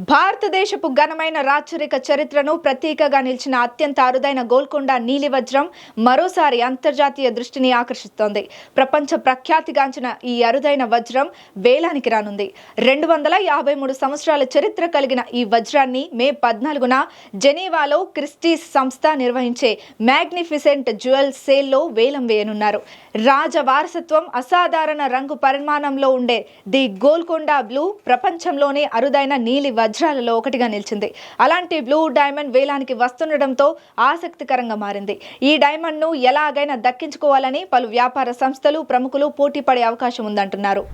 భారతదేశపు ఘనమైన రాచరిక చరిత్రను ప్రతీకగా నిలిచిన అత్యంత అరుదైన గోల్కొండ నీలి వజ్రం మరోసారి అంతర్జాతీయ దృష్టిని ఆకర్షిస్తోంది. ప్రపంచ ప్రఖ్యాతిగాంచిన ఈ అరుదైన వజ్రం వేలానికి రానుంది. 253 సంవత్సరాల చరిత్ర కలిగిన ఈ వజ్రాన్ని మే 14న జెనీవాలో క్రిస్టీస్ సంస్థ నిర్వహించే మ్యాగ్నిఫిసెంట్ జ్యువెల్ సేల్లో వేలం వేయనున్నారు. రాజ వారసత్వం, అసాధారణ రంగు పరిమాణంలో ఉండే ది గోల్కొండ బ్లూ ప్రపంచంలోనే అరుదైన నీలి వజ్రాలలో ఒకటిగా నిలిచింది. అలాంటి బ్లూ డైమండ్ వేలానికి వస్తుండటంతో ఆసక్తికరంగా మారింది. ఈ డైమండ్ ను ఎలాగైనా దక్కించుకోవాలని పలు వ్యాపార సంస్థలు, ప్రముఖులు పోటీ పడే అవకాశం ఉందంటున్నారు.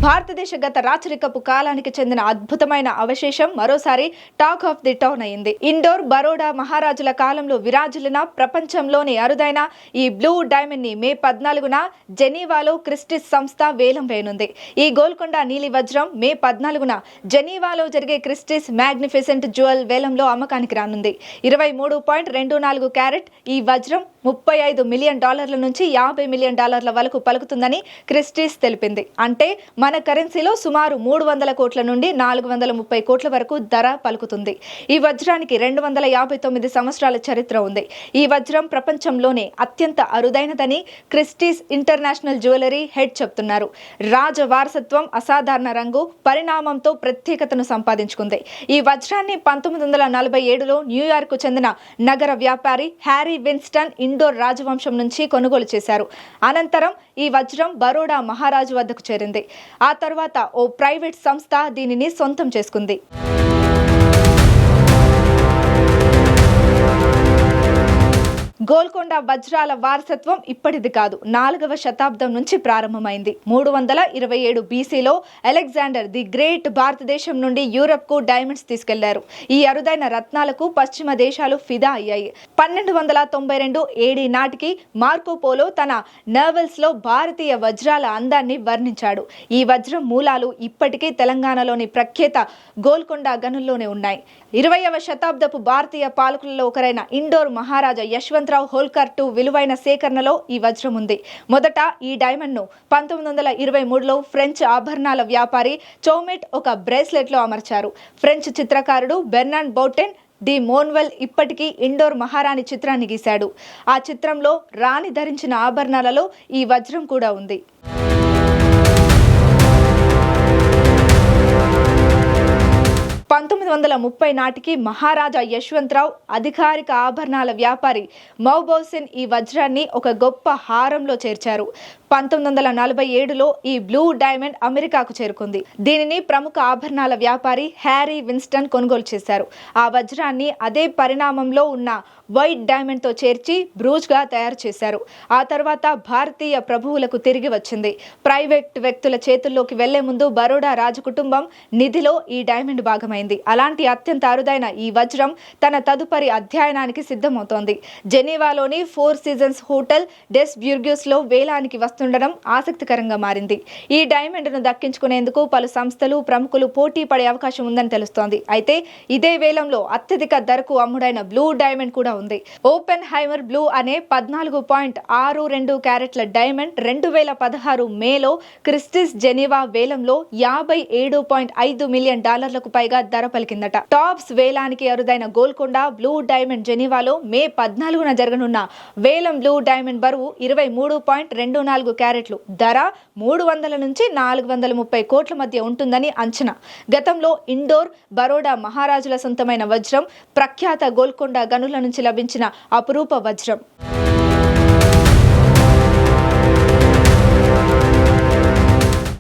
భారతదేశ గత రాచరికపు కాలానికి చెందిన అద్భుతమైన అవశేషం మరోసారి టాక్ ఆఫ్ ది టౌన్ అయింది. ఇండోర్, బరోడా మహారాజుల కాలంలో విరాజిల్లిన ప్రపంచంలోని అరుదైన ఈ బ్లూ డైమండ్ ని మే 14న జెనీవాలో క్రిస్టీస్ సంస్థ వేలం వేయనుంది. ఈ గోల్కొండ నీలి వజ్రం మే 14న జెనీవాలో జరిగే క్రిస్టీస్ మ్యాగ్నిఫిసెంట్ జ్యువెల్ వేలంలో అమ్మకానికి రానుంది. 23.24 క్యారెట్ ఈ వజ్రం $35 మిలియన్ నుంచి $50 మిలియన్ వరకు పలుకుతుందని క్రిస్టీస్ తెలిపింది. అంటే మన కరెన్సీలో సుమారు 300 కోట్ల నుండి 430 కోట్ల వరకు ధర పలుకుతుంది. ఈ వజ్రానికి 259 సంవత్సరాల చరిత్ర ఉంది. ఈ వజ్రం ప్రపంచంలోనే అత్యంత అరుదైనదని క్రిస్టీస్ ఇంటర్నేషనల్ జ్యువెలరీ హెడ్ చెప్తున్నారు. రాజ వారసత్వం, అసాధారణ రంగు పరిణామంతో ప్రత్యేకతను సంపాదించుకుంది. ఈ వజ్రాన్ని 1947లో న్యూయార్క్ చెందిన నగర వ్యాపారి హ్యారీ విన్స్టన్ ఇండోర్ రాజవంశం నుంచి కొనుగోలు చేశారు. అనంతరం ఈ వజ్రం బరోడా మహారాజు వద్దకు చేరింది. ఆ తర్వాత ఓ ప్రైవేట్ సంస్థ దీనిని సొంతం చేసుకుంది. గోల్కొండ వజ్రాల వారసత్వం ఇప్పటిది కాదు, 4వ శతాబ్దం నుంచి ప్రారంభమైంది. 327 బీసీలో అలెగ్జాండర్ ది గ్రేట్ భారతదేశం నుండి యూరప్ కు డైమండ్స్ తీసుకెళ్లారు. ఈ అరుదైన రత్నాలకు పశ్చిమ దేశాలు ఫిదా అయ్యాయి. 1292 ఏడీ నాటికి మార్కోపోలో తన నర్వెల్స్ లో భారతీయ వజ్రాల అందాన్ని వర్ణించాడు. ఈ వజ్రం మూలాలు ఇప్పటికీ తెలంగాణలోని ప్రఖ్యాత గోల్కొండ గనుల్లోనే ఉన్నాయి. 20వ శతాబ్దపు భారతీయ పాలకులలో ఒకరైన ఇండోర్ మహారాజా యశ్వంతరావు హోల్కర్ విలువైన సేకరణలో ఈ వజ్రం ఉంది. మొదట ఈ డైమండ్ ను 1923లో ఫ్రెంచ్ ఆభరణాల వ్యాపారి చౌమెట్ ఒక బ్రేస్లెట్ లో అమర్చారు. ఫ్రెంచ్ చిత్రకారుడు బెర్నార్డ్ బౌటెన్ డి మోన్వెల్ ఇప్పటికీ ఇండోర్ మహారాణి చిత్రాన్ని గీశాడు. ఆ చిత్రంలో రాణి ధరించిన ఆభరణాలలో ఈ వజ్రం కూడా ఉంది. 1930 నాటికి మహారాజా యశ్వంతరావు అధికారిక ఆభరణాల వ్యాపారి మౌబోసిన్ ఈ వజ్రాన్ని ఒక గొప్ప హారంలో చేర్చారు. 1947లో ఈ బ్లూ డైమండ్ అమెరికాకు చేరుకుంది. దీనిని ప్రముఖ ఆభరణాల వ్యాపారి హ్యారీ విన్స్టన్ కొనుగోలు చేశారు. ఆ వజ్రాన్ని అదే పరిణామంలో ఉన్న వైట్ డైమండ్ తో చేర్చి బ్రూజ్ గా తయారు చేశారు. ఆ తర్వాత భారతీయ ప్రభువులకు తిరిగి వచ్చింది. ప్రైవేట్ వ్యక్తుల చేతుల్లోకి వెళ్లే ముందు బరోడా రాజకుటుంబం నిధిలో ఈ డైమండ్ భాగమైంది. అలాంటి అత్యంత అరుదైన ఈ వజ్రం తన తదుపరి అధ్యయనానికి సిద్ధమవుతోంది. జెనీవాలోని 4 సీజన్స్ హోటల్ డెస్ బ్యూర్గ్యూస్ లో వేలానికి వస్తుండడం ఆసక్తికరంగా మారింది. ఈ డైమండ్ ను దక్కించుకునేందుకు పలు సంస్థలు, ప్రముఖులు పోటీ పడే అవకాశం ఉందని తెలుస్తోంది. అయితే ఇదే వేలంలో అత్యధిక ధరకు అమ్ముడైన బ్లూ డైమండ్ కూడా ఉంది. ఓపెన్ హైమర్ బ్లూ అనే 14.62 క్యారెట్ల డైమండ్ 2016 మేలో క్రిస్టీస్ జెనీవా వేలంలో $57.5 మిలియన్ పైగా ధర పలికిందట. టాప్స్ వేలానికి అరుదైన గోల్కొండ బ్లూ డైమండ్ జెనీవాలో మే 14న జరగనున్న వేలం బ్లూ డైమండ్ బరువు 23.24 క్యారెట్లు, ధర 300 నుంచి 430 కోట్ల మధ్య ఉంటుందని అంచనా. గతంలో ఇండోర్, బరోడా మహారాజుల సొంతమైన వజ్రం, ప్రఖ్యాత గోల్కొండ గనుల నుంచి లభించిన అపురూప వజ్రం.